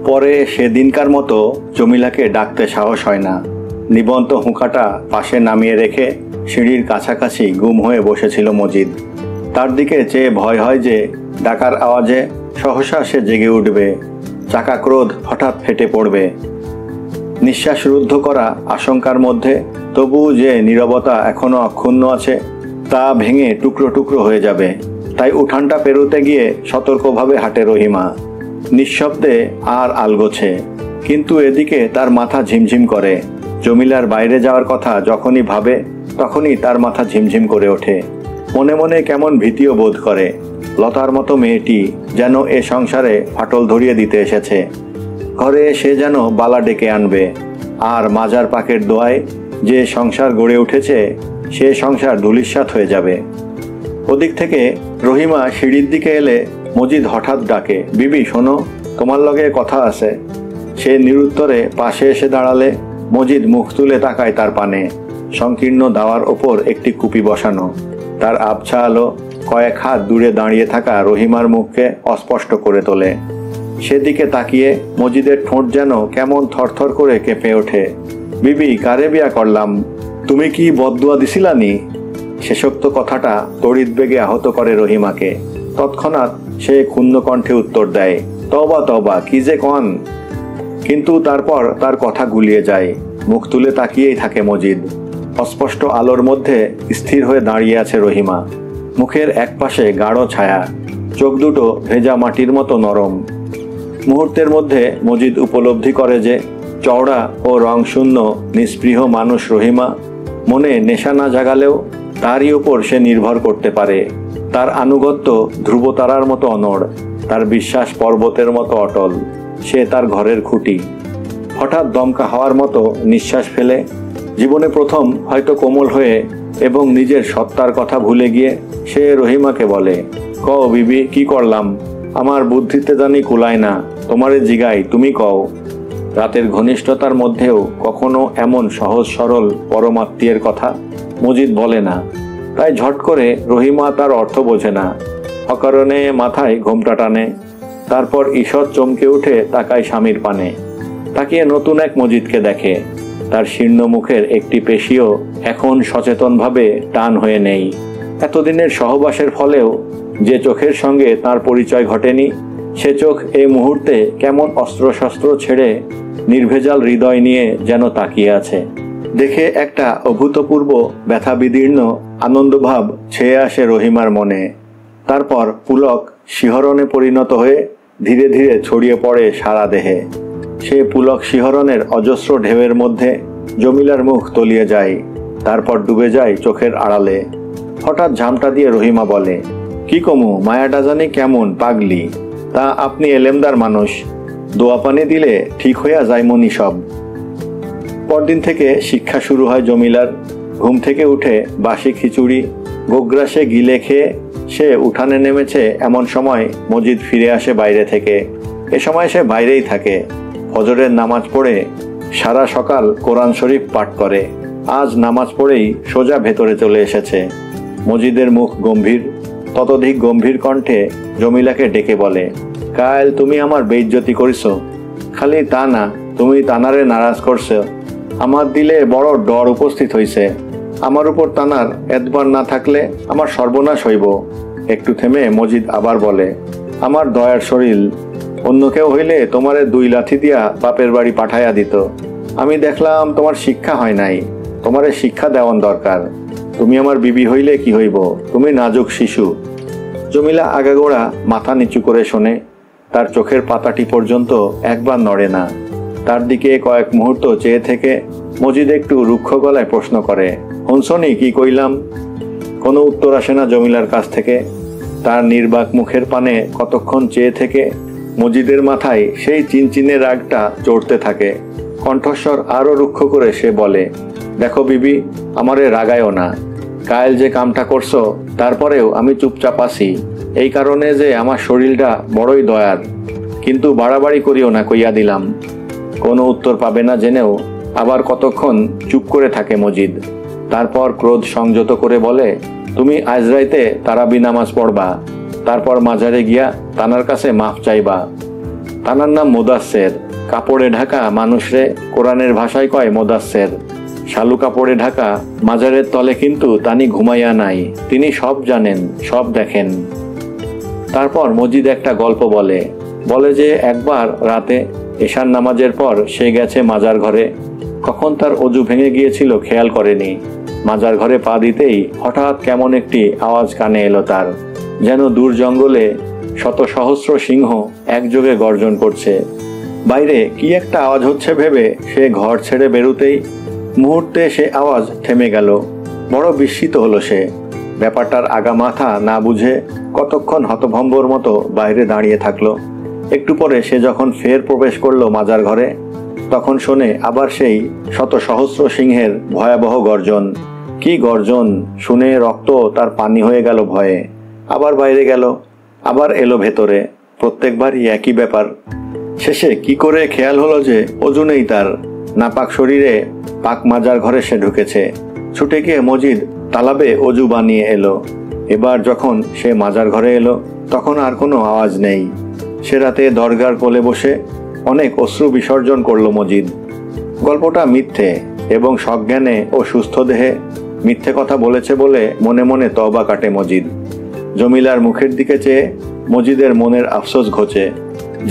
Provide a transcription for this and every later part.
পরে সেদিনকার মতো জমিলাকে ডাকতে সাহস হয় না। নিবন্ত হুঁকাটা পাশে নামিয়ে রেখে সিঁড়ির কাছাকাছি গুম হয়ে বসেছিল মজিদ। তার দিকে চেয়ে ভয় হয় যে ডাকার আওয়াজে সহসা সে জেগে উঠবে, চাকা ক্রোধ হঠাৎ ফেটে পড়বে। নিঃশ্বাস রুদ্ধ করা আশঙ্কার মধ্যে তবুও যে নীরবতা এখনো অক্ষুণ্ণ আছে তা ভেঙে টুকরো টুকরো হয়ে যাবে। তাই উঠানটা পেরোতে গিয়ে সতর্কভাবে হাঁটে রহিমা, নিঃশব্দে আর আলগোছে। কিন্তু এদিকে তার মাথা ঝিমঝিম করে। জমিলার বাইরে যাওয়ার কথা যখনই ভাবে তখনই তার মাথা ঝিমঝিম করে ওঠে। মনে মনে কেমন ভীতিও বোধ করে। লতার মতো মেয়েটি যেন এ সংসারে ফাটল ধরিয়ে দিতে এসেছে। ঘরে সে যেন বালা ডেকে আনবে, আর মাজার পাকের দোয়ায় যে সংসার গড়ে উঠেছে সে সংসার ধূলিসাৎ হয়ে যাবে। ওদিক থেকে রহিমা সিঁড়ির দিকে এলে মজিদ হঠাৎ ডাকে, বিবি শোনো, তোমার লগে কথা আছে। সে নিরুত্তরে পাশে এসে দাঁড়ালে মজিদ মুখ তুলে তাকায় তার পানে। সংকীর্ণ দাওয়ার ওপর একটি কুপি বসানো। তার আবছা আলো কয়েক হাত দূরে দাঁড়িয়ে থাকা রহিমার মুখকে অস্পষ্ট করে তোলে। সেদিকে তাকিয়ে মজিদের ঠোঁট যেন কেমন থরথর করে কেঁপে ওঠে। বিবি, কারে বিয়া করলাম? তুমি কি বদদুয়া দিছিলানি? শেষোক্ত কথাটা তড়িৎ বেগে আহত করে রহিমাকে। তৎক্ষণাৎ সে ক্ষুণ্ণ কণ্ঠে উত্তর দেয়, তওবা তওবা, কি যে কন। কিন্তু তারপর তার কথা গুলিয়ে যায়। মুখ তুলে তাকিয়েই থাকে মজিদ। অস্পষ্ট আলোর মধ্যে স্থির হয়ে দাঁড়িয়ে আছে রহিমা। মুখের একপাশে গাঢ় ছায়া, চোখ দুটো ভেজা মাটির মতো নরম। মুহূর্তের মধ্যে মজিদ উপলব্ধি করে যে চওড়া ও রংশূন্য নিস্পৃহ মানুষ রহিমা মনে নেশা না জাগালেও তারই উপর সে নির্ভর করতে পারে। তার আনুগত্য ধ্রুবতারার মতো অনড়, তার বিশ্বাস পর্বতের মতো অটল। সে তার ঘরের খুঁটি। হঠাৎ দমকা হওয়ার মতো নিঃশ্বাস ফেলে জীবনে প্রথম হয়তো কোমল হয়ে এবং নিজের সত্তার কথা ভুলে গিয়ে সে রহিমাকে বলে, কও বিবি, কি করলাম? আমার বুদ্ধিতে জানি কুলায় না, তোমারে জিগাই, তুমি কও। রাতের ঘনিষ্ঠতার মধ্যেও কখনো এমন সহজ সরল পরমাত্মীয়ের কথা মজিদ বলে না। তাই ঝট করে রহিমা তার অর্থ বোঝে না। অকারণে মাথায় ঘোমটা টানে। তারপর ঈষৎ চমকে উঠে তাকায় স্বামীর পানে। তাকিয়ে নতুন এক মজিদকে দেখে। তার শীর্ণ মুখের একটি পেশিও এখন সচেতনভাবে টান হয়ে নেই। এতদিনের সহবাসের ফলেও যে চোখের সঙ্গে তার পরিচয় ঘটেনি সে চোখ এই মুহূর্তে কেমন অস্ত্রশস্ত্র ছেড়ে নির্ভেজাল হৃদয় নিয়ে যেন তাকিয়ে আছে। দেখে একটা অভূতপূর্ব ব্যথা বিদীর্ণ আনন্দভাব ছেয়ে আসে রহিমার মনে। তারপর পুলক শিহরণে পরিণত হয়ে ধীরে ধীরে ছড়িয়ে পড়ে সারা দেহে। সে পুলক শিহরণের অজস্র ঢেউয়ের মধ্যে জমিলার মুখ তলিয়ে যায়, তারপর ডুবে যায় চোখের আড়ালে। হঠাৎ ঝামটা দিয়ে রহিমা বলে, কি কমু, মায়াটা জানি কেমন পাগলি। তা আপনি এলেমদার মানুষ, দোয়া পানি দিলে ঠিক হইয়া যাইমনি সব। পরদিন থেকে শিক্ষা শুরু হয় জমিলার। ঘুম থেকে উঠে বাসি খিচুড়ি গোগ্রাসে গিলে খেয়ে সে উঠানে নেমেছে এমন সময় মজিদ ফিরে আসে বাইরে থেকে। এ সময় সে বাইরেই থাকে। ফজরের নামাজ পড়ে সারা সকাল কোরআন শরীফ পাঠ করে। আজ নামাজ পড়েই সোজা ভেতরে চলে এসেছে। মজিদের মুখ গম্ভীর। ততোধিক গম্ভীর কণ্ঠে জমিলাকে ডেকে বলে, কাল তুমি আমার বেইজ্জতি করিছো। খালি তা না, তুমি তানারে নারাজ করছো। আমার দিলে বড় ডর উপস্থিত হইছে। আমার উপর তানার এতবার না থাকলে আমার সর্বনাশ হইব। একটু থেমে মজিদ আবার বলে, আমার দয়ার শরীর, অন্য কেউ হইলে তোমারে 2 লাথি দিয়া বাপের বাড়ি পাঠাইয়া দিত। আমি দেখলাম তোমার শিক্ষা হয় নাই, তোমারে শিক্ষা দেওয়ান দরকার। তুমি আমার বিবি হইলে কি হইব, তুমি নাজুক শিশু। জমিলা আগাগোড়া মাথা নিচু করে শোনে। তার চোখের পাতাটি পর্যন্ত একবার নড়ে না। তার দিকে কয়েক মুহূর্ত চেয়ে থেকে মজিদ একটু রুক্ষ গলায় প্রশ্ন করে, হনসনি কি কইলাম? কোনো উত্তর আসে না জমিলার কাছ থেকে। তার নির্বাক মুখের পানে কতক্ষণ চেয়ে থেকে মজিদের মাথায় সেই চিনচিনে রাগটা চড়তে থাকে। কণ্ঠস্বর আরো রুক্ষ করে সে বলে, দেখো বিবি, আমারে রাগায়ও না। কাল যে কামটা করছো তারপরেও আমি চুপচাপ আছি এই কারণে যে আমার শরীরটা বড়ই দয়ার। কিন্তু বাড়াবাড়ি করিও না কইয়া দিলাম। কোনো উত্তর পাবে না জেনেও আবার কতক্ষণ চুপ করে থাকে মজিদ। তারপর ক্রোধ সংযত করে বলে, তুমি আজ রাইতে তারাবি নামাজ পড়বা, তারপর মাজারে গিয়া তানার কাছে মাফ চাইবা। তানার নাম মোদাস্সের। কাপড়ে ঢাকা মানুষরে কোরআনের ভাষায় কয় মোদাস্সের। শালু কাপড়ে ঢাকা মাজারের তলে কিন্তু তানি ঘুমাইয়া নাই, তিনি সব জানেন, সব দেখেন। তারপর মজিদ একটা গল্প বলে যে একবার রাতে এশার নামাজের পর সে গেছে মাজার ঘরে। কখন তার অজু ভেঙে গিয়েছিল খেয়াল করেনি। মাজার ঘরে পা দিতেই হঠাৎ কেমন একটি আওয়াজ কানে এলো তার, যেন দূর জঙ্গলে শত সহস্র সিংহ একযোগে গর্জন করছে। বাইরে কি একটা আওয়াজ হচ্ছে ভেবে সে ঘর ছেড়ে বেরুতেই মুহূর্তে সে আওয়াজ থেমে গেল। বড় বিস্মিত হলো সে। ব্যাপারটার আগা মাথা না বুঝে কতক্ষণ হতভম্বর মতো বাইরে দাঁড়িয়ে থাকলো। একটু পরে সে যখন ফের প্রবেশ করলো মাজার ঘরে, তখন শোনে আবার সেই শত সহস্র সিংহের ভয়াবহ গর্জন। কি গর্জন! শুনে রক্ত তার পানি হয়ে গেল ভয়ে। আবার বাইরে গেল, আবার এলো ভেতরে। প্রত্যেকবারই একই ব্যাপার। শেষে কি করে খেয়াল হলো যে অজু নেই তার। নাপাক শরীরে পাক মাজার ঘরে সে ঢুকেছে। ছুটে গিয়ে মজিদ তালাবে অজু বানিয়ে এলো। এবার যখন সে মাজার ঘরে এলো তখন আর কোনো আওয়াজ নেই। সে রাতে দরগার কোলে বসে অনেক অশ্রু বিসর্জন করলো মজিদ। গল্পটা মিথ্যে এবং সজ্ঞানে ও সুস্থ দেহে মিথ্যে কথা বলেছে বলে মনে মনে তওবা কাটে মজিদ। জমিলার মুখের দিকে চেয়ে মজিদের মনের আফসোস ঘোচে।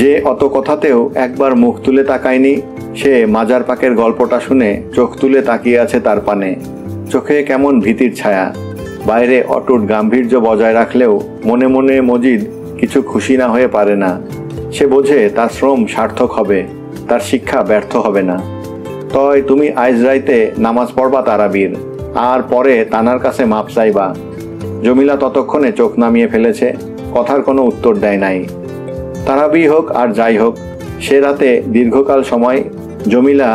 যে অত কথাতেও একবার মুখ তুলে তাকায়নি, সে মাজার পাকের গল্পটা শুনে চোখ তুলে তাকিয়ে আছে তার পানে। চোখে কেমন ভীতির ছায়া। বাইরে অটুট গাম্ভীর্য বজায় রাখলেও মনে মনে মজিদ কিছু খুশি না হয়ে পারে না। সে বোঝে তার শ্রম সার্থক হবে, তার শিক্ষা ব্যর্থ হবে না। তয় তুমি আইজ রাইতে নামাজ পড়বা তারাবির, আর পরে তানার কাছে মাপ চাইবা। জমিলা ততক্ষণে চোখ নামিয়ে ফেলেছে, কথার কোনো উত্তর দেয় নাই। তারাবি হোক আর যাই হোক, সে রাতে দীর্ঘকাল সময় জমিলা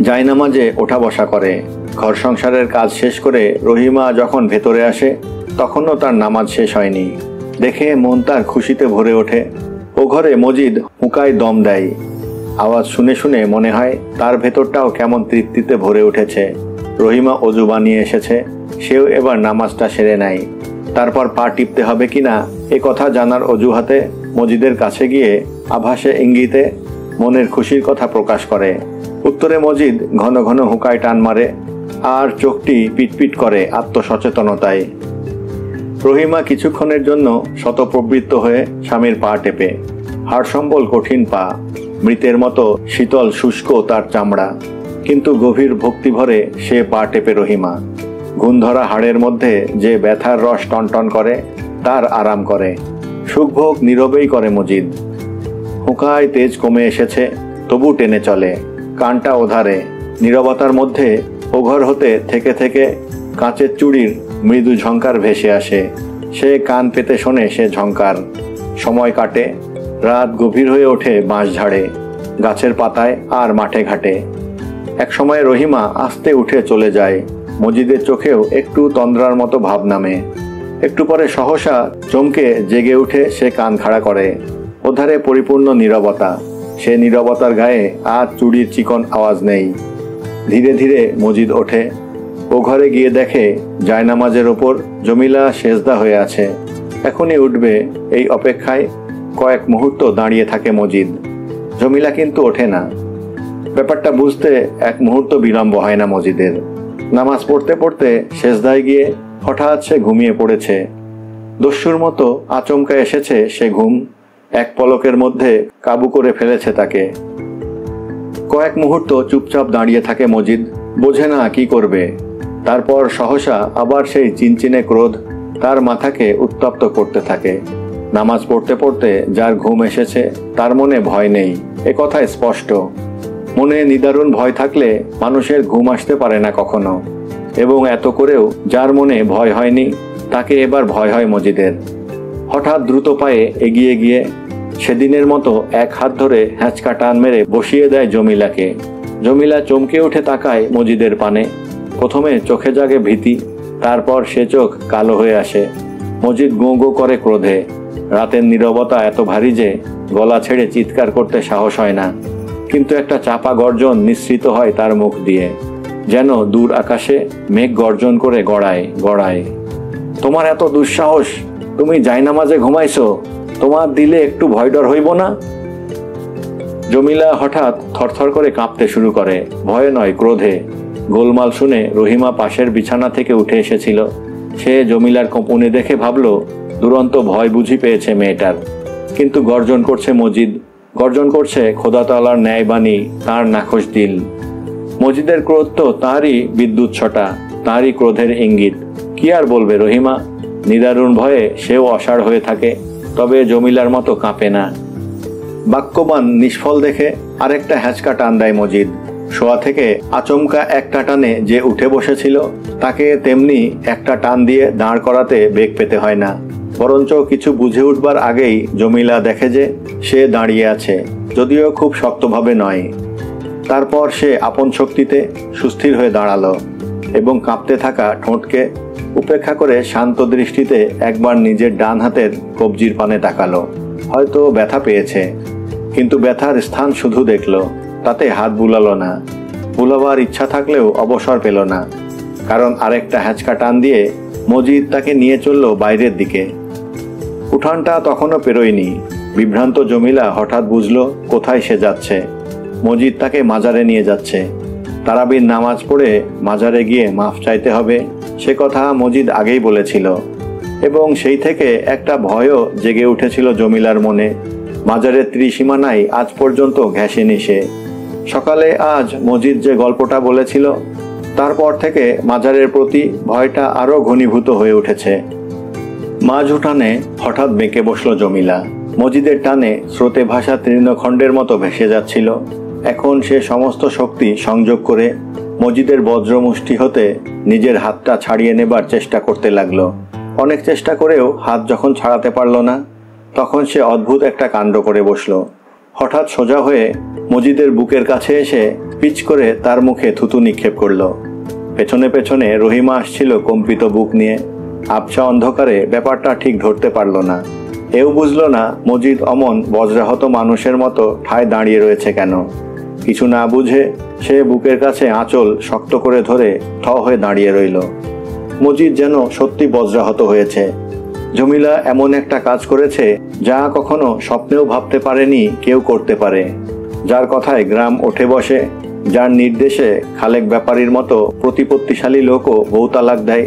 জায়নামাজে ওঠা বসা করে। ঘর সংসারের কাজ শেষ করে রহিমা যখন ভেতরে আসে তখনও তার নামাজ শেষ হয়নি। দেখে মন তার খুশিতে ভরে ওঠে। ও ঘরে মজিদ হুঁকায় দম দেয়। আওয়াজ শুনে শুনে মনে হয় তার ভেতরটাও কেমন তৃপ্তিতে ভরে উঠেছে। রহিমা অজু বানিয়ে এসেছে, সেও এবার নামাজটা সেরে নেয়। তারপর পা টিপতে হবে কিনা এ কথা জানার অজুহাতে মজিদের কাছে গিয়ে আভাসে ইঙ্গিতে মনের খুশির কথা প্রকাশ করে। উত্তরে মজিদ ঘন ঘন হুঁকায় টান মারে আর চোখটি পিটপিট করে আত্মসচেতনতায়। রহিমা কিছুক্ষণের জন্য শতপ্রবৃত্ত হয়ে স্বামীর পা টেপে। হাড়সম্বল কঠিন পা, মৃতের মতো শীতল শুষ্ক তার চামড়া, কিন্তু গভীর ভক্তি ভরে সে পা টেপে রহিমা। ঘুণধরা হাড়ের মধ্যে যে ব্যথার রস টনটন করে তার আরাম করে। সুখভোগ নীরবেই করে মজিদ। হুঁকায় তেজ কমে এসেছে, তবু টেনে চলে। কানটা ওধারে। নীরবতার মধ্যে ওঘর হতে থেকে থেকে কাঁচের চুড়ির মৃদু ঝংকার ভেসে আসে। সে কান পেতে শোনে সে ঝংকার। সময় কাটে। রাত গভীর হয়ে ওঠে বাঁশঝাড়ে, গাছের পাতায় আর মাঠে ঘাটে। এক সময় রহিমা আস্তে উঠে চলে যায়। মজিদের চোখেও একটু তন্দ্রার মতো ভাব নামে। একটু পরে সহসা চমকে জেগে উঠে সে কান খাড়া করে। ওধারে পরিপূর্ণ নীরবতা। সে নীরবতার গায়ে আর চুড়ির চিকন আওয়াজ নেই। ধীরে ধীরে মজিদ ওঠে। ও ঘরে গিয়ে দেখে জায়নামাজের ওপর জমিলা সেজদা হয়ে আছে। এখনই উঠবে এই অপেক্ষায় কয়েক মুহূর্ত দাঁড়িয়ে থাকে মজিদ। জমিলা কিন্তু ওঠে না। ব্যাপারটা বুঝতে এক মুহূর্ত বিলম্ব হয় না মজিদের। নামাজ পড়তে পড়তে সেজদায় গিয়ে হঠাৎ সে ঘুমিয়ে পড়েছে। দস্যুর মতো আচমকা এসেছে সে ঘুম। এক পলকের মধ্যে কাবু করে ফেলেছে তাকে। কয়েক মুহূর্ত চুপচাপ দাঁড়িয়ে থাকে মজিদ, বোঝে না কি করবে। তারপর সহসা আবার সেই চিনচিনে ক্রোধ তার মাথাকে উত্তপ্ত করতে থাকে। নামাজ পড়তে পড়তে যার ঘুম এসেছে তার মনে ভয় নেই, এ কথা স্পষ্ট। মনে নিদারুণ ভয় থাকলে মানুষের ঘুম আসতে পারে না কখনো। এবং এত করেও যার মনে ভয় হয়নি তাকে এবার ভয় হয় মজিদের। হঠাৎ দ্রুত পায়ে এগিয়ে গিয়ে সেদিনের মতো এক হাত ধরে হ্যাঁচকা টান মেরে বসিয়ে দেয় জমিলাকে। জমিলা চমকে উঠে তাকায় মজিদের পানে। প্রথমে চোখে জাগে ভীতি, তারপর সে চোখ কালো হয়ে আসে। মজিদ গো গো করে ক্রোধে। রাতের নীরবতা এত ভারী যে গলা ছেড়ে চিৎকার করতে সাহস হয় না। কিন্তু একটা চাপা গর্জন নিঃসৃত হয় তার মুখ দিয়ে, যেন দূর আকাশে মেঘ গর্জন করে গড়ায় গড়ায়। তোমার এত দুঃসাহস! তুমি জায়নামাজে ঘুমাইছো? তোমার দিলে একটু ভয় ডর হইব না? জমিলা হঠাৎ থরথর করে কাঁপতে শুরু করে, ভয়ে নয় ক্রোধে। গোলমাল শুনে রহিমা পাশের বিছানা থেকে উঠে এসেছিল। সে জমিলার কঁপুনি দেখে ভাবল দুরন্ত ভয় বুঝি পেয়েছে মেয়েটার। কিন্তু গর্জন করছে মজিদ, গর্জন করছে খোদাতাআলার ন্যায়বাণী, তার নাখোশ দিল। মজিদের ক্রোধ তো তাঁরই বিদ্যুৎ ছটা, তাঁরই ক্রোধের ইঙ্গিত। কি আর বলবে রহিমা? নিদারুণ ভয়ে সেও অসাড় হয়ে থাকে, তবে জমিলার মতো কাঁপে না। বাক্যবান নিষ্ফল দেখে আরেকটা হ্যাঁচকা টান দেয় মজিদ। শোয়া থেকে আচমকা একটা টানে যে উঠে বসেছিল তাকে তেমনি একটা টান দিয়ে দাঁড় করাতে বেগ পেতে হয় না, বরঞ্চ কিছু বুঝে উঠবার আগেই জমিলা দেখে যে সে দাঁড়িয়ে আছে, যদিও খুব শক্তভাবে নয়। তারপর সে আপন শক্তিতে সুস্থির হয়ে দাঁড়ালো এবং কাঁপতে থাকা ঠোঁটকে উপেক্ষা করে শান্ত দৃষ্টিতে একবার নিজের ডান হাতের কবজির পানে তাকালো। হয়তো ব্যথা পেয়েছে, কিন্তু ব্যথার স্থান শুধু দেখল, তাতে হাত বুলালো না। বুলাবার ইচ্ছা থাকলেও অবসর পেল না, কারণ আরেকটা হ্যাঁচকা টান দিয়ে মজিদ তাকে নিয়ে চলল বাইরের দিকে। উঠানটা তখনও পেরোয়নি। বিভ্রান্ত জমিলা হঠাৎ বুঝল কোথায় সে যাচ্ছে। মজিদ তাকে মাজারে নিয়ে যাচ্ছে। তারাবির নামাজ পড়ে মাজারে গিয়ে মাফ চাইতে হবে, সে কথা মজিদ আগেই বলেছিল। এবং সেই থেকে একটা ভয়ও জেগে উঠেছিল জমিলার মনে। মাজারের ত্রিসীমানায় আজ পর্যন্ত ঘেঁষেনি সে। সকালে আজ মজিদ যে গল্পটা বলেছিল, তারপর থেকে মাজারের প্রতি ভয়টা আরও ঘনীভূত হয়ে উঠেছে। মাঝ উঠানে হঠাৎ বেঁকে বসল জমিলা। মজিদের টানে স্রোতে ভাসা তৃণখণ্ডের মতো ভেসে যাচ্ছিল। এখন সে সমস্ত শক্তি সংযোগ করে মজিদের বজ্রমুষ্টি হতে নিজের হাতটা ছাড়িয়ে নেবার চেষ্টা করতে লাগলো। অনেক চেষ্টা করেও হাত যখন ছাড়াতে পারল না, তখন সে অদ্ভুত একটা কাণ্ড করে বসল। হঠাৎ সোজা হয়ে মজিদের বুকের কাছে এসে পিচ করে তার মুখে থুতু নিক্ষেপ করল। পেছনে পেছনে রহিমা আসছিল কম্পিত বুক নিয়ে। আবছা অন্ধকারে ব্যাপারটা ঠিক ধরতে পারল না। এও বুঝল না মজিদ অমন বজ্রাহত মানুষের মতো ঠায় দাঁড়িয়ে রয়েছে কেন। কিছু না বুঝে সে বুকের কাছে আঁচল শক্ত করে ধরে থ হয়ে দাঁড়িয়ে রইল। মজিদ যেন সত্যি বজ্রাহত হয়েছে। জমিলা এমন একটা কাজ করেছে যা কখনো স্বপ্নেও ভাবতে পারেনি কেউ করতে পারে। যার কথায় গ্রাম ওঠে বসে, যার নির্দেশে খালেক ব্যাপারীর মতো প্রতিপত্তিশালী লোকও বউ তালাক দেয়,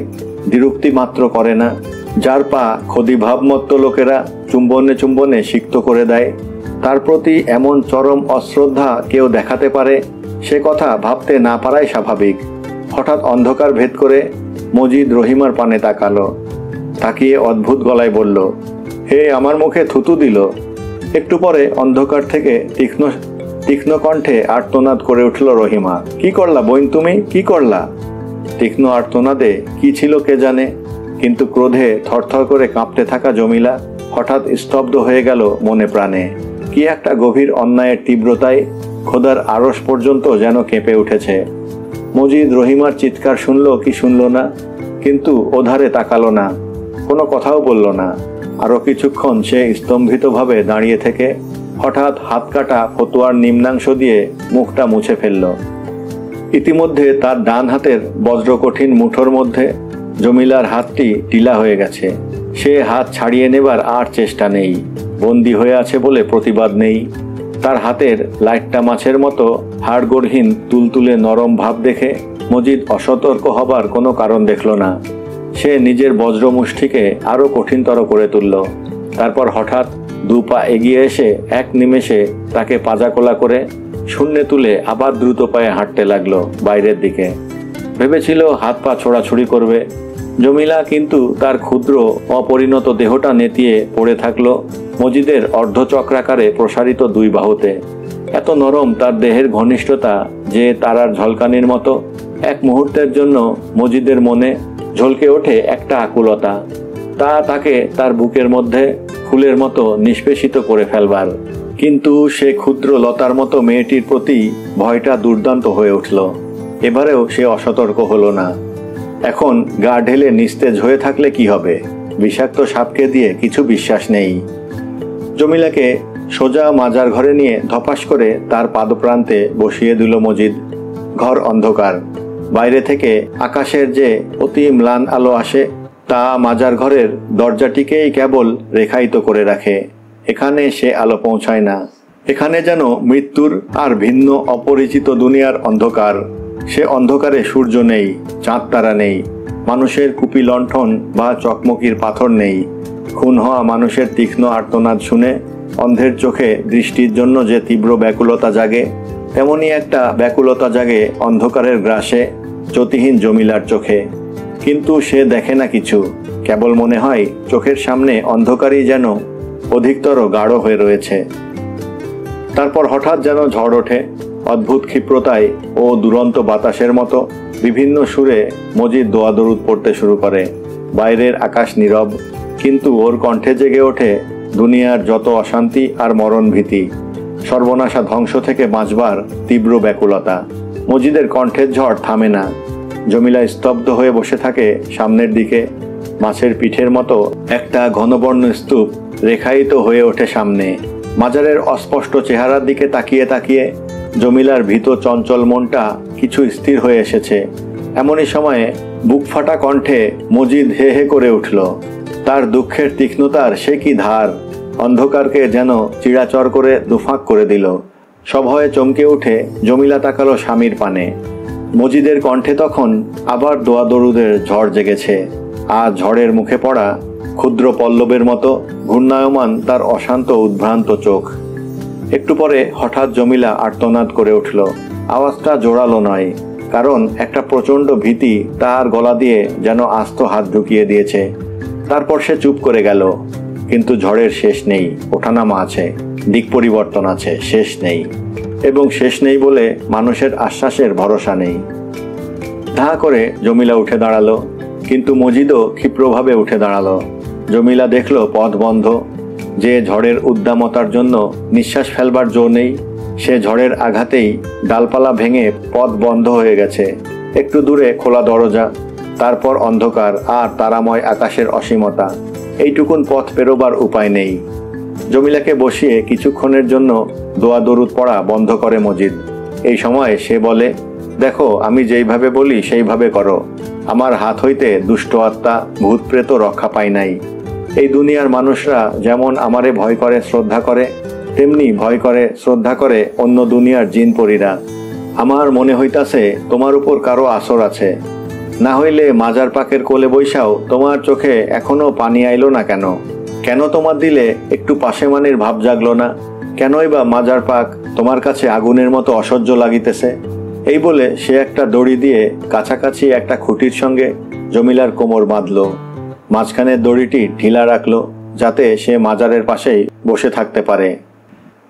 দ্বিরুক্তি মাত্র করে না, যার পা খদি ভাবমত্ত লোকেরা চুম্বনে চুম্বনে সিক্ত করে দেয়, তার প্রতি এমন চরম অশ্রদ্ধা কেউ দেখাতে পারে, সে কথা ভাবতে না পারাই স্বাভাবিক। হঠাৎ অন্ধকার ভেদ করে মজিদ রহিমার পানে তাকালো। তাকিয়ে অদ্ভুত গলায় বলল, হে আমার মুখে থুতু দিল। একটু পরে অন্ধকার থেকে তীক্ষ্ণ কণ্ঠে আর্তনাদ করে উঠল রহিমা, কি করলা বোন তুমি, কি করলা? তীক্ষ্ণ আর্তনাদে কি ছিল কে জানে, কিন্তু ক্রোধে থরথর করে কাঁপতে থাকা জমিলা হঠাৎ স্তব্ধ হয়ে গেল মনে প্রাণে। কি একটা গভীর অন্যায়ের তীব্রতায় খোদার আরশ পর্যন্ত যেন কেঁপে উঠেছে। মজিদ রহিমার চিৎকার শুনল কি শুনল না, কিন্তু ওধারে তাকালো না, কোনো কথাও বলল না। আরও কিছুক্ষণ সে স্তম্ভিতভাবে দাঁড়িয়ে থেকে হঠাৎ হাত কাটা ফতুয়ার নিম্নাংশ দিয়ে মুখটা মুছে ফেলল। ইতিমধ্যে তার ডান হাতের বজ্রকঠিন মুঠোর মধ্যে জমিলার হাতটি টিলা হয়ে গেছে। সে হাত ছাড়িয়ে নেবার আর চেষ্টা নেই। বন্দি হয়ে আছে বলে প্রতিবাদ নেই। তার হাতের লাইটটা মাছের মতো হাড়গোড়হীন তুলতুলে নরম ভাব দেখে মজিদ অসতর্ক হবার কোনো কারণ দেখল না। সে নিজের বজ্রমুষ্টিকে আরও কঠিনতর করে তুলল। তারপর হঠাৎ দু পা এগিয়ে এসে এক নিমেষে তাকে পাজাকোলা করে শূন্যে তুলে আবার দ্রুত পায়ে হাঁটতে লাগলো বাইরের দিকে। ভেবেছিল হাত পা ছোড়াছুড়ি করবে জমিলা, কিন্তু তার ক্ষুদ্র অপরিণত দেহটা নেতিয়ে পড়ে থাকলো মজিদের অর্ধচক্রাকারে প্রসারিত দুই বাহুতে। এত নরম তার দেহের ঘনিষ্ঠতা যে তারার ঝলকানির মতো। এক মুহূর্তের জন্য মজিদের মনে ঝলকে ওঠে একটা আকুলতা, তাকে তার বুকের মধ্যে ফুলের মতো নিষ্পেষিত করে ফেলবার। কিন্তু সে ক্ষুদ্র লতার মতো মেয়েটির প্রতি ভয়টা দুর্দান্ত হয়ে উঠল। এবারেও সে অসতর্ক হলো না। এখন গা ঢেলে নিস্তেজ হয়ে থাকলে কি হবে? বিষাক্ত সাপকে দিয়ে কিছু বিশ্বাস নেই। জমিলাকে সোজা মাজার ঘরে নিয়ে ধপাস করে তার পাদপ্রান্তে বসিয়ে দিল মজিদ। ঘর অন্ধকার। বাইরে থেকে আকাশের যে অতি ম্লান আলো আসে তা মাজার ঘরের দরজাটিকেই কেবল রেখায়িত করে রাখে। এখানে সে আলো পৌঁছায় না। এখানে যেন মৃত্যুর আর ভিন্ন অপরিচিত দুনিয়ার অন্ধকার। সে অন্ধকারে সূর্য নেই, চাঁদ তারা নেই, মানুষের কুপি লণ্ঠন বা চকমকির পাথর নেই। খুন হওয়া মানুষের তীক্ষ্ণ আর্তনাদ শুনে অন্ধের চোখে দৃষ্টির জন্য যে তীব্র ব্যাকুলতা জাগে, তেমনি একটা ব্যাকুলতা জাগে অন্ধকারের গ্রাসে জ্যোতিহীন জমিলার চোখে। কিন্তু সে দেখে না কিছু, কেবল মনে হয় চোখের সামনে অন্ধকারই যেন অধিকতর গাঢ় হয়ে রয়েছে। তারপর হঠাৎ যেন ঝড় ওঠে, অদ্ভুত ক্ষিপ্রতায় ও দুরন্ত বাতাসের মতো বিভিন্ন সুরে মজিদ দোয়া দরুদ পড়তে শুরু করে। বাইরের আকাশ নীরব, কিন্তু ওর কণ্ঠে জেগে ওঠে দুনিয়ার যত অশান্তি আর মরণ ভীতি, সর্বনাশা ধ্বংস থেকে বাঁচবার তীব্র ব্যাকুলতা। মজিদের কণ্ঠের ঝড় থামে না। জমিলা স্তব্ধ হয়ে বসে থাকে সামনের দিকে। মাছের পিঠের মতো একটা ঘনবর্ণ স্তূপ রেখায়িত হয়ে ওঠে সামনে। মাজারের অস্পষ্ট চেহারার দিকে তাকিয়ে তাকিয়ে জমিলার ভীত চঞ্চল মনটা কিছু স্থির হয়ে এসেছে। এমনই সময়ে বুক ফাটা কণ্ঠে মজিদ হে হে করে উঠল। তার দুঃখের তীক্ষ্ণতার সে কি ধার, অন্ধকারকে যেন চিড়াচর করে দুফাঁক করে দিল। সভয়ে চমকে উঠে জমিলা তাকালো স্বামীর পানে। মজিদের কণ্ঠে তখন আবার দোয়া দরুদের ঝড় জেগেছে। আজ ঝড়ের মুখে পড়া ক্ষুদ্র পল্লবের মতো ঘূর্ণায়মান তার অশান্ত উদ্ভ্রান্ত চোখ। একটু পরে হঠাৎ জমিলা আর্তনাদ করে উঠল। আওয়াজটা জোরালো নয়, কারণ একটা প্রচণ্ড ভীতি তার গলা দিয়ে যেন আস্ত হাত ঢুকিয়ে দিয়েছে। তারপর সে চুপ করে গেল। কিন্তু ঝড়ের শেষ নেই, ওঠানামা আছে, দিক পরিবর্তন আছে, শেষ নেই। এবং শেষ নেই বলে মানুষের আশ্বাসের ভরসা নেই। ধা করে জমিলা উঠে দাঁড়ালো, কিন্তু মজিদও ক্ষিপ্রভাবে উঠে দাঁড়ালো। জমিলা দেখল পথ বন্ধ। যে ঝড়ের উদ্দামতার জন্য নিঃশ্বাস ফেলবার জো নেই, সে ঝড়ের আঘাতেই ডালপালা ভেঙে পথ বন্ধ হয়ে গেছে। একটু দূরে খোলা দরজা, তারপর অন্ধকার আর তারাময় আকাশের অসীমতা। এইটুকুন পথ পেরোবার উপায় নেই। জমিলাকে বসিয়ে কিছুক্ষণের জন্য দোয়া দরুদ পড়া বন্ধ করে মজিদ। এই সময় সে বলে, দেখো, আমি যেইভাবে বলি সেইভাবে করো। আমার হাত হইতে দুষ্ট আত্মা ভূত প্রেত রক্ষা পায় নাই। এই দুনিয়ার মানুষরা যেমন আমারে ভয় করে শ্রদ্ধা করে, তেমনি ভয় করে শ্রদ্ধা করে অন্য দুনিয়ার জিন পরীরা। আমার মনে হইতাছে তোমার উপর কারো আসর আছে। না হইলে মাজার পাকের কোলে বৈশাও তোমার চোখে এখনো পানি আইলো না কেন? কেন তোমার দিলে একটু পাশেমানির ভাব জাগলো না? কেনই বা মাজার পাক তোমার কাছে আগুনের মতো অসহ্য লাগিতেছে? এই বলে সে একটা দড়ি দিয়ে কাছাকাছি একটা খুঁটির সঙ্গে জমিলার কোমর বাঁধল। মাঝখানের দড়িটি ঢিলা রাখলো, যাতে সে মাজারের পাশেই বসে থাকতে পারে।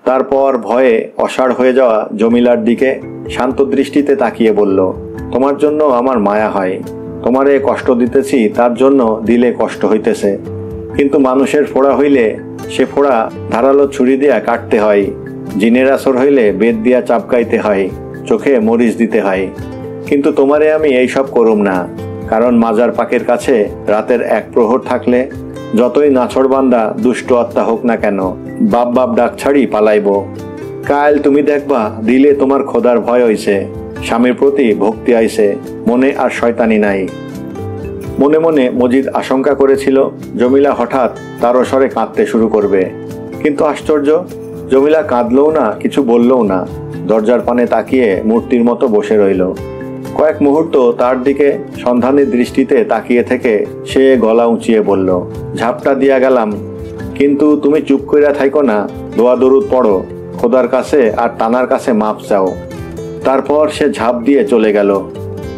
তারপর ভয়ে অসাড় হয়ে যাওয়া জমিলার দিকে শান্ত দৃষ্টিতে তাকিয়ে বলল, তোমার জন্য আমার মায়া হয়। তোমারে কষ্ট দিতেছি, তার জন্য দিলে কষ্ট হইতেছে। কিন্তু মানুষের ফোড়া হইলে সে ফোড়া ধারালো ছুরি দিয়া কাটতে হয়, জিনের আসর হইলে বেদ দিয়া চাপকাইতে হয়, চোখে মরিচ দিতে হয়। কিন্তু তোমারে আমি এইসব করুম না, কারণ মাজার পাকের কাছে রাতের এক প্রহর থাকলে যতই নাছড়বান্দা দুষ্ট আত্মা হোক না কেন, বাপ বাপ ডাক ছাড়ি পালাইব। কাল তুমি দেখবা দিলে তোমার খোদার ভয় হইছে, স্বামীর প্রতি ভক্তি আইছে, মনে আর শয়তানি নাই। মনে মনে মজিদ আশঙ্কা করেছিল জমিলা হঠাৎ তারস্বরে কাঁদতে শুরু করবে। কিন্তু আশ্চর্য, জমিলা কাঁদলও না, কিছু বললও না। দরজার পানে তাকিয়ে মূর্তির মতো বসে রইল। কয়েক মুহূর্ত তার দিকে সন্ধানী দৃষ্টিতে তাকিয়ে থেকে সে গলা উঁচিয়ে বলল, ঝাপটা দিয়া গেলাম, কিন্তু তুমি চুপ কইরা থাইকো না, দোয়া দরুদ পড়ো, খোদার কাছে আর টানার কাছে মাপ চাও। তারপর সে ঝাঁপ দিয়ে চলে গেল।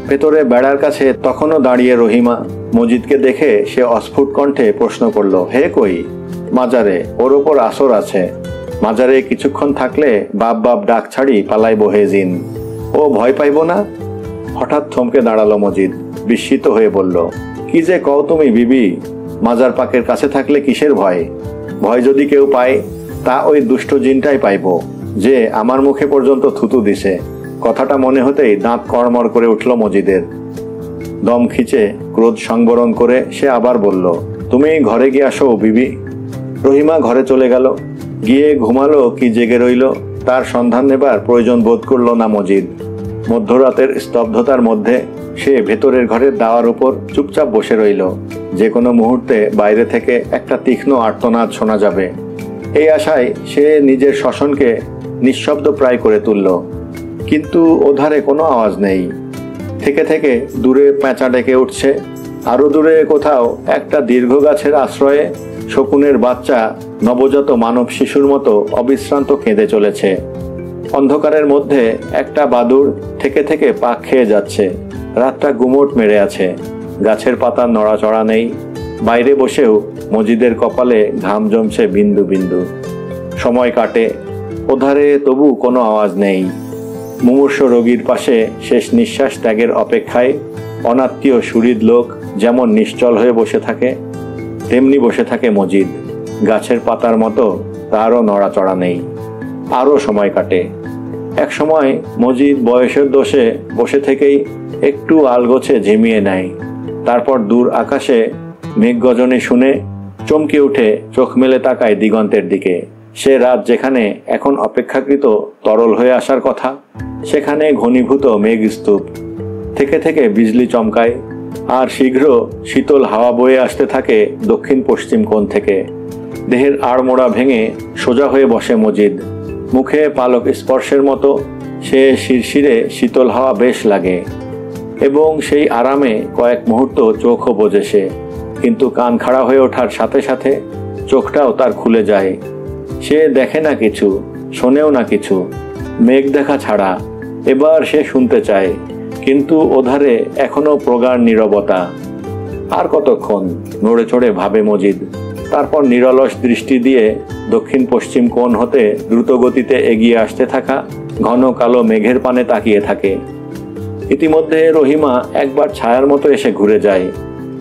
ভেতরে বেড়ার কাছে তখনও দাঁড়িয়ে রহিমা। মজিদকে দেখে সে অস্ফুট কণ্ঠে প্রশ্ন করল, হে কই? মাজারে, ওর ওপর আসর আছে। মাজারে কিছুক্ষণ থাকলে বাপ বাপ ডাক ছাড়ি পালাইব হে জিন। ও ভয় পাইব না? হঠাৎ থমকে দাঁড়ালো মজিদ, বিস্মিত হয়ে বলল, কি যে কও তুমি বিবি? মাজার পাকের কাছে থাকলে কিসের ভয়? ভয় যদি কেউ পায়, তা ওই দুষ্ট জিনটাই পাইব, যে আমার মুখে পর্যন্ত থুতু দিছে। কথাটা মনে হতেই দাঁত কড়মড় করে উঠল মজিদের। দম খিচে ক্রোধ সংবরণ করে সে আবার বলল, তুমি ঘরে গিয়ে আসো বিবি। রহিমা ঘরে চলে গেল। গিয়ে ঘুমালো কি জেগে রইল তার সন্ধান নেবার প্রয়োজন বোধ করল না মজিদ। মধ্যরাতের স্তব্ধতার মধ্যে সে ভেতরের ঘরের দাওয়ার উপর চুপচাপ বসে রইল। যে কোনো মুহূর্তে বাইরে থেকে একটা তীক্ষ্ণ আর্তনাদ শোনা যাবে। এই আশায় সে নিজের শ্মশনকে নিঃশব্দ প্রায় করে তুলল, কিন্তু ওধারে কোনো আওয়াজ নেই। থেকে থেকে দূরে পেঁচা ডেকে উঠছে, আরো দূরে কোথাও একটা দীর্ঘ গাছের আশ্রয়ে শকুনের বাচ্চা নবজাত মানব শিশুর মতো অবিশ্রান্ত কেঁদে চলেছে। অন্ধকারের মধ্যে একটা বাদুড় থেকে থেকে পাক খেয়ে যাচ্ছে। রাতটা গুমোট মেরে আছে, গাছের পাতার নড়াচড়া নেই। বাইরে বসেও মজিদের কপালে ঘাম জমছে বিন্দু বিন্দু। সময় কাটে, ওধারে তবু কোনো আওয়াজ নেই। মুমূর্ষ রোগীর পাশে শেষ নিঃশ্বাস ত্যাগের অপেক্ষায় অনাত্মীয় সুহৃদ লোক যেমন নিশ্চল হয়ে বসে থাকে, তেমনি বসে থাকে মজিদ। গাছের পাতার মতো তারও নড়াচড়া নেই। আরও সময় কাটে। এক সময় মজিদ বয়সের দোষে বসে থেকেই একটু আলগোছে ঝিমিয়ে নেয়। তারপর দূর আকাশে মেঘগর্জনে শুনে চমকে উঠে চোখ মেলে তাকায় দিগন্তের দিকে। সে রাত যেখানে এখন অপেক্ষাকৃত তরল হয়ে আসার কথা, সেখানে ঘনীভূত মেঘস্তূপ। থেকে থেকে বিজলি চমকায়, আর শীঘ্র শীতল হাওয়া বয়ে আসতে থাকে দক্ষিণ পশ্চিম কোণ থেকে। দেহের আড়মোড়া ভেঙে সোজা হয়ে বসে মজিদ। মুখে পালক স্পর্শের মতো সে শিরশিরে শীতল হাওয়া বেশ লাগে, এবং সেই আরামে কয়েক মুহূর্ত চোখও বোঝে সে। কিন্তু কান খাড়া হয়ে ওঠার সাথে সাথে চোখটাও তার খুলে যায়। সে দেখে না কিছু, শোনেও না কিছু, মেঘ দেখা ছাড়া। এবার সে শুনতে চায়, কিন্তু ওধারে এখনো প্রগাঢ় নীরবতা। আর কতক্ষণ, নড়ে চড়ে ভাবে মজিদ। তারপর নিরলস দৃষ্টি দিয়ে দক্ষিণ পশ্চিম কোণ হতে দ্রুত গতিতে এগিয়ে আসতে থাকা ঘন কালো মেঘের পানে তাকিয়ে থাকে। ইতিমধ্যে রহিমা একবার ছায়ার মতো এসে ঘুরে যায়।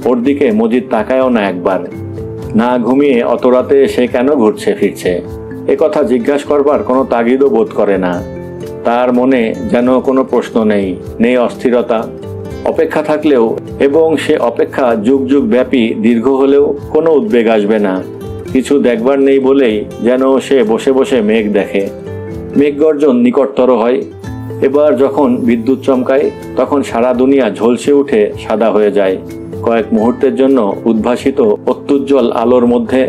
ওর দিকে মজিদ তাকায়ও না একবার। না ঘুমিয়ে অত রাতে সে কেন ঘুরছে ফিরছে, একথা জিজ্ঞাসা করবার কোনো তাগিদও বোধ করে না। তার মনে যেন কোনো প্রশ্ন নেই, নেই অস্থিরতা। অপেক্ষা থাকলেও, এবং সে অপেক্ষা যুগ যুগ ব্যাপী দীর্ঘ হলেও, কোনো উদ্বেগ আসবে না। কিছু দেখবার নেই বলেই যেন সে বসে বসে মেঘ দেখে। মেঘগর্জন নিকটতর হয়। এবার যখন বিদ্যুৎ চমকায়, তখন সারা দুনিয়া ঝলসে উঠে সাদা হয়ে যায়। কয়েক মুহূর্তের জন্য উদ্ভাসিত অত্যুজ্জ্বল আলোর মধ্যে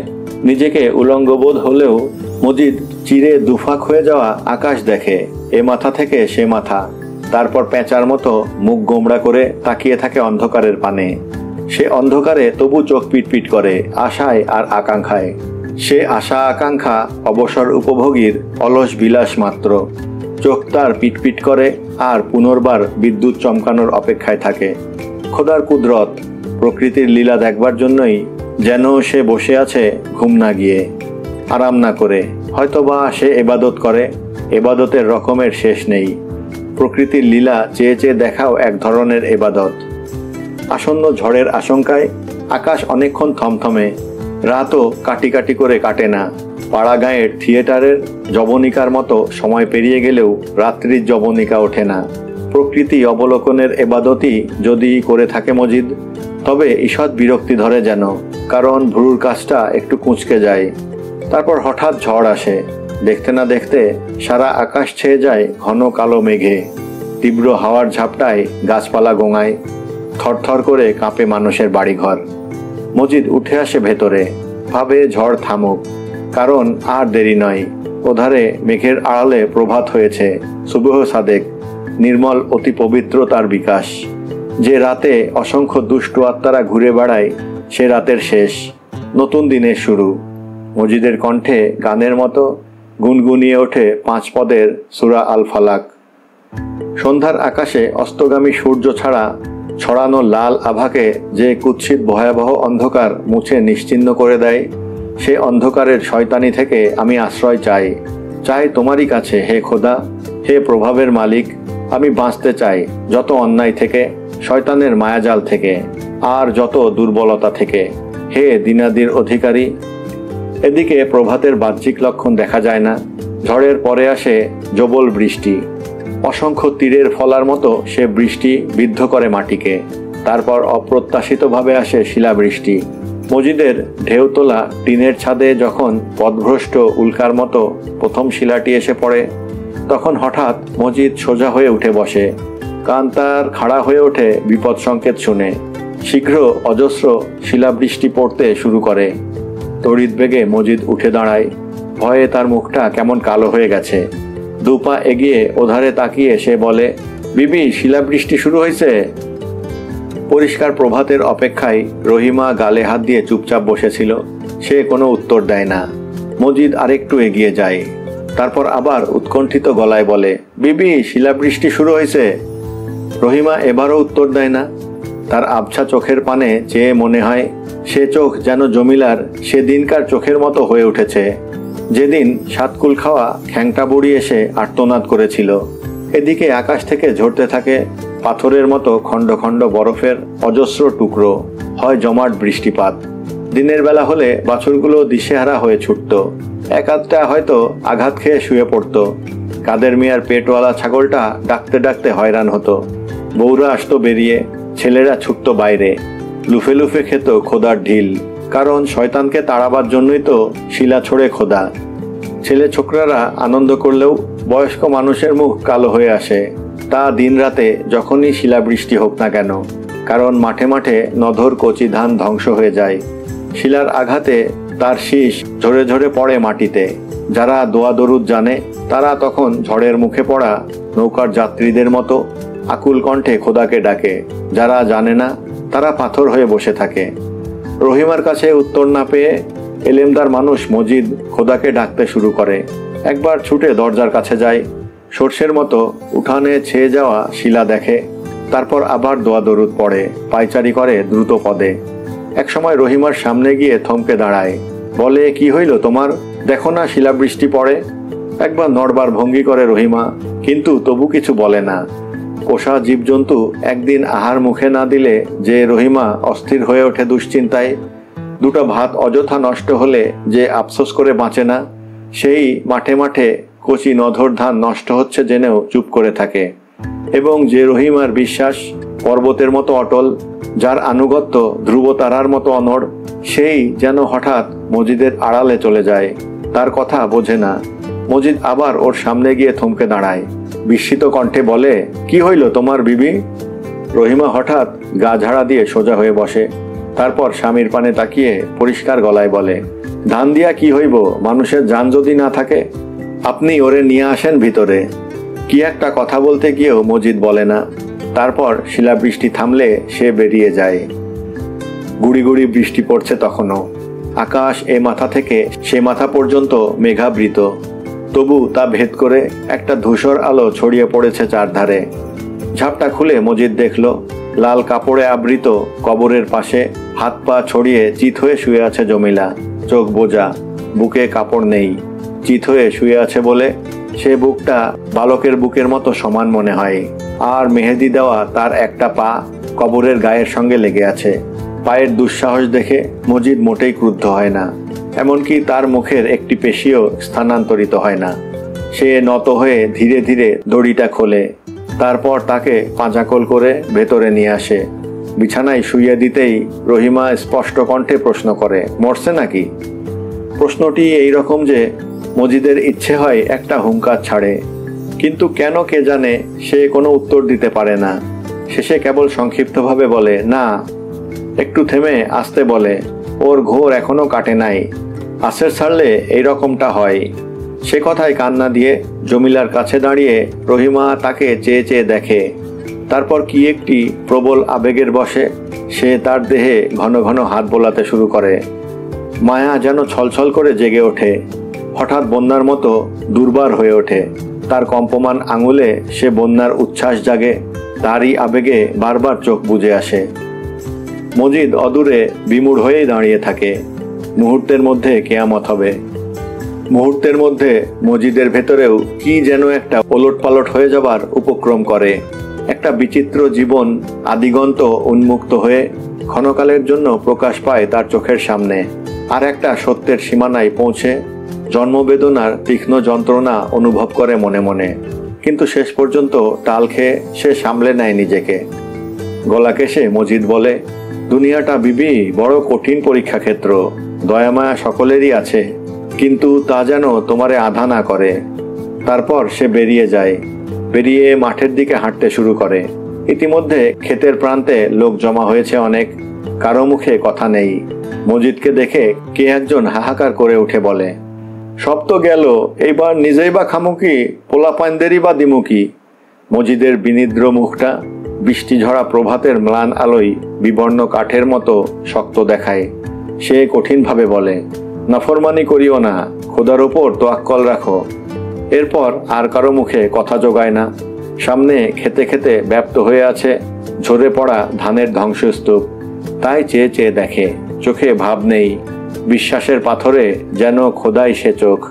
নিজেকে উলঙ্গবোধ হলেও মজিদ চিরে দুফাক হয়ে যাওয়া আকাশ দেখে, এ মাথা থেকে সে মাথা। তারপর পেঁচার মতো মুখ গোমড়া করে তাকিয়ে থাকে অন্ধকারের পানে। সে অন্ধকারে তবু চোখ পিটপিট করে আশায় আর আকাঙ্ক্ষায়। সে আশা আকাঙ্ক্ষা অবসর উপভোগীর অলস বিলাস মাত্র। চোখ তার পিটপিট করে আর পুনর্বার বিদ্যুৎ চমকানোর অপেক্ষায় থাকে। খোদার কুদরত, প্রকৃতির লীলা দেখবার জন্যই যেন সে বসে আছে ঘুম না গিয়ে, আরাম না করে। হয়তোবা সে এবাদত করে, এবাদতের রকমের শেষ নেই। প্রকৃতির লীলা চেয়ে চেয়ে দেখাও এক ধরনের এবাদত। আসন্ন ঝড়ের আশঙ্কায় আকাশ অনেকক্ষণ থমথমে। রাতও কাটি কাটি করে কাটে না। পাড়া গাঁয়ের থিয়েটারের জবনিকার মতো সময় পেরিয়ে গেলেও রাত্রির জবনিকা ওঠে না। প্রকৃতি অবলোকনের এবাদতই যদি করে থাকে মজিদ, তবে ঈষৎ বিরক্তি ধরে যেন, কারণ ভ্রুর কাজটা একটু কুঁচকে যায়। তারপর হঠাৎ ঝড় আসে। দেখতে না দেখতে সারা আকাশ ছেয়ে যায় ঘন কালো মেঘে। তীব্র হাওয়ার ঝাপটায় গাছপালা গোঙায়, থরথর করে কাঁপে মানুষের বাড়িঘর। মজিদ উঠে আসে ভেতরে, ভাবে ঝড় থামুক, কারণ আর দেরি নয়। ওধারে মেঘের আড়ালে প্রভাত হয়েছে, সুবহ সাদেক, নির্মল অতি পবিত্রতার বিকাশ। যে রাতে অসংখ্য দুষ্ট আত্মারা ঘুরে বেড়ায়, সে রাতের শেষ, নতুন দিনের শুরু। মজিদের কণ্ঠে গানের মতো গুনগুনিয়ে ওঠে 5 পদের সূরা আল ফালাক। সন্ধ্যার আকাশে অস্তগামী সূর্য ছাড়া ছড়ানো লাল আভাকে যে কুৎসিত ভয়াবহ অন্ধকার মুছে নিশ্চিহ্ন করে দেয়, সে অন্ধকারের শয়তানি থেকে আমি আশ্রয় চাই। চাই তোমারই কাছে হে খোদা, হে প্রভাবের মালিক। আমি বাঁচতে চাই যত অন্যায় থেকে, শয়তানের মায়াজাল থেকে, আর যত দুর্বলতা থেকে, হে দিনাদির অধিকারী। এদিকে প্রভাতের বাহ্যিক লক্ষণ দেখা যায় না। ঝড়ের পরে আসে প্রবল বৃষ্টি। অসংখ্য তীরের ফলার মতো সে বৃষ্টি বিদ্ধ করে মাটিকে। তারপর অপ্রত্যাশিতভাবে আসে শিলাবৃষ্টি। মজিদের ঢেউ তোলা টিনের ছাদে যখন পথভ্রষ্ট উল্কার মতো প্রথম শিলাটি এসে পড়ে, তখন হঠাৎ মজিদ সোজা হয়ে উঠে বসে। কান তার খাড়া হয়ে ওঠে বিপদ সংকেত শুনে। শীঘ্র অজস্র শিলাবৃষ্টি পড়তে শুরু করে। তড়িৎ বেগে মজিদ উঠে দাঁড়ায়। ভয়ে তার মুখটা কেমন কালো হয়ে গেছে। দুপা এগিয়ে ওধারে তাকিয়ে সে বলে, বিবি, শিলাবৃষ্টি শুরু হয়েছে। পরিষ্কার প্রভাতের অপেক্ষায় রহিমা গালে হাত দিয়ে চুপচাপ বসেছিল। সে কোনো উত্তর দেয় না। মজিদ আরেকটু এগিয়ে যায়। তারপর আবার উৎকণ্ঠিত গলায় বলে, বিবি, শিলাবৃষ্টি শুরু হয়েছে। রহিমা এবারও উত্তর দেয় না। তার আবছা চোখের পানে চেয়ে মনে হয় সে চোখ যেন জমিলার সেদিনকার চোখের মতো হয়ে উঠেছে, যেদিন সাতকুল খাওয়া খ্যাংটা বুড়ি এসে আর্তনাদ করেছিল। এদিকে আকাশ থেকে ঝরতে থাকে পাথরের মতো খণ্ড খণ্ড বরফের অজস্র টুকরো, হয় জমাট বৃষ্টিপাত। দিনের বেলা হলে বাছুরগুলো দিশেহারা হয়ে ছুটত, এক আধটা হয়তো আঘাত খেয়ে শুয়ে পড়ত। কাদের মিয়ার পেটওয়ালা ছাগলটা ডাকতে ডাকতে হয়রান হতো। বউরা আসতো বেরিয়ে, ছেলেরা ছুটত বাইরে, লুফে লুফে খেত খোদার ঢিল, কারণ শয়তানকে তাড়াবার জন্যই তো শিলা ছড়ে খোদা। ছেলে ছোকরারা আনন্দ করলেও বয়স্ক মানুষের মুখ কালো হয়ে আসে, তা দিন রাতে যখনই শিলাবৃষ্টি হোক না কেন, কারণ মাঠে মাঠে নধর কচি ধান ধ্বংস হয়ে যায়। শিলার আঘাতে তার শীষ ঝরে ঝরে পড়ে মাটিতে। যারা দোয়া দরুদ জানে তারা তখন ঝড়ের মুখে পড়া নৌকার যাত্রীদের মতো আকুল কণ্ঠে খোদাকে ডাকে। যারা জানে না তারা পাথর হয়ে বসে থাকে। রহিমার কাছে উত্তর না পেয়ে এলেমদার মানুষ মজিদ খোদাকে ডাকতে শুরু করে। একবার ছুটে দরজার কাছে যায়, সর্ষের মতো উঠানে ছেয়ে যাওয়া শিলা দেখে। তারপর আবার দোয়া দরুদ পড়ে, পায়চারি করে দ্রুত পদে। একসময় রহিমার সামনে গিয়ে থমকে দাঁড়ায়, বলে, কি হইল তোমার? দেখো না শিলাবৃষ্টি পড়ে। একবার নড়বার ভঙ্গি করে রহিমা, কিন্তু তবু কিছু বলে না। পোষা জীবজন্তু একদিন আহার মুখে না দিলে যে রহিমা অস্থির হয়ে ওঠে দুশ্চিন্তায়, দুটো ভাত অযথা নষ্ট হলে যে আফসোস করে বাঁচে না, সেই মাঠে মাঠে কচি নধর ধান নষ্ট হচ্ছে জেনেও চুপ করে থাকে। এবং যে রহিমার বিশ্বাস পর্বতের মতো অটল, যার আনুগত্য ধ্রুবতারার মতো অনড়, সেই যেন হঠাৎ মজিদের আড়ালে চলে যায়, তার কথা বোঝে না। মজিদ আবার ওর সামনে গিয়ে থমকে দাঁড়ায়, বিস্মিত কণ্ঠে বলে, কি হইল তোমার বিবি? রহিমা হঠাৎ গা ঝাড়া দিয়ে সোজা হয়ে বসে। তারপর স্বামীর পানে তাকিয়ে পরিষ্কার গলায় বলে, ধান দিয়া কি হইব, মানুষের জান যদি না থাকে? আপনি ওরে নিয়ে আসেন ভিতরে। কি একটা কথা বলতে গিয়েও মজিদ বলে না। তারপর শিলাবৃষ্টি থামলে সে বেরিয়ে যায়। গুড়ি গুড়ি বৃষ্টি পড়ছে তখনও। আকাশ এ মাথা থেকে সে মাথা পর্যন্ত মেঘাবৃত, তবু তা ভেদ করে একটা ধূসর আলো ছড়িয়ে পড়েছে চারধারে। ঝাপটা খুলে মজিদ দেখল লাল কাপড়ে আবৃত কবরের পাশে হাত পা ছড়িয়ে চিত হয়ে শুয়ে আছে জমিলা। চোখ বোজা, বুকে কাপড় নেই, চিত হয়ে শুয়ে আছে বলে সে বুকটা বালকের বুকের মতো সমান মনে হয়। আর মেহেদি দেওয়া তার একটা পা কবরের গায়ের সঙ্গে লেগে আছে। পায়ের দুঃসাহস দেখে মজিদ মোটেই ক্রুদ্ধ হয় না, এমনকি তার মুখের একটি পেশিও স্থানান্তরিত হয় না। সে নত হয়ে ধীরে ধীরে দড়িটা খোলে, তারপর তাকে পাঁচাকল করে ভেতরে নিয়ে আসে। বিছানায় শুইয়ে দিতেই রহিমা স্পষ্ট কণ্ঠে প্রশ্ন করে, মরছে নাকি? প্রশ্নটি এইরকম যে মজিদের ইচ্ছে হয় একটা হুঙ্কার ছাড়ে, কিন্তু কেন কে জানে সে কোনো উত্তর দিতে পারে না। শেষে কেবল সংক্ষিপ্তভাবে বলে, না। একটু থেমে আসতে বলে, ওর ঘোর এখনো কাটে নাই, আসের ছাড়লে এইরকমটা হয়। সে কথায় কান্না দিয়ে জমিলার কাছে দাঁড়িয়ে রহিমা তাকে চেয়ে চেয়ে দেখে। তারপর কি একটি প্রবল আবেগের বশে সে তার দেহে ঘন ঘন হাত বোলাতে শুরু করে। মায়া যেন ছলছল করে জেগে ওঠে, হঠাৎ বন্যার মতো দুর্বার হয়ে ওঠে। তার কম্পমান আঙুলে সে বন্যার উচ্ছ্বাস জাগে, তারই আবেগে বারবার চোখ বুজে আসে। মজিদ অদূরে বিমূঢ় হয়েই দাঁড়িয়ে থাকে। মুহূর্তের মধ্যে কেয়ামত হবে। মুহূর্তের মধ্যে মজিদের ভেতরেও কি যেন একটা ওলটপালট হয়ে যাবার উপক্রম করে। একটা বিচিত্র জীবন আদিগন্ত উন্মুক্ত হয়ে ক্ষণকালের জন্য প্রকাশ পায় তার চোখের সামনে। আর একটা সত্যের সীমানায় পৌঁছে জন্মবেদনার তীক্ষ্ণ যন্ত্রণা অনুভব করে মনে মনে, কিন্তু শেষ পর্যন্ত টাল খেয়ে সে সামলে নেয় নিজেকে। গলা কেশে মজিদ বলে, দুনিয়াটা বিবি বড় কঠিন পরীক্ষা ক্ষেত্র, দয়ামায়া সকলেরই আছে, কিন্তু তা যেন তোমারে আধা না করে। তারপর সে বেরিয়ে যায়, বেরিয়ে মাঠের দিকে হাঁটতে শুরু করে। ইতিমধ্যে ক্ষেতের প্রান্তে লোক জমা হয়েছে অনেক, কারো মুখে কথা নেই। মজিদকে দেখে কে একজন হাহাকার করে উঠে বলে, সব তো গেল, এইবার নিজেই বা খামুকি, পোলাপাইনদেরই বা দিমুকি। মজিদের বিনিদ্র মুখটা বৃষ্টি ঝরা প্রভাতের ম্লান আলোয় বিবর্ণ কাঠের মতো শক্ত দেখায়। সে কঠিনভাবে বলে, নাফরমানি করিও না, খোদার ওপর তোয়াক্কল রাখো। এরপর আর কারো মুখে কথা জোগায় না। সামনে খেতে খেতে ব্যাপ্ত হয়ে আছে ঝরে পড়া ধানের ধ্বংসস্তূপ। তাই চেয়ে চেয়ে দেখে, চোখে ভাব নেই, বিশ্বাসের পাথরে যেন খোদাই সে চোখ।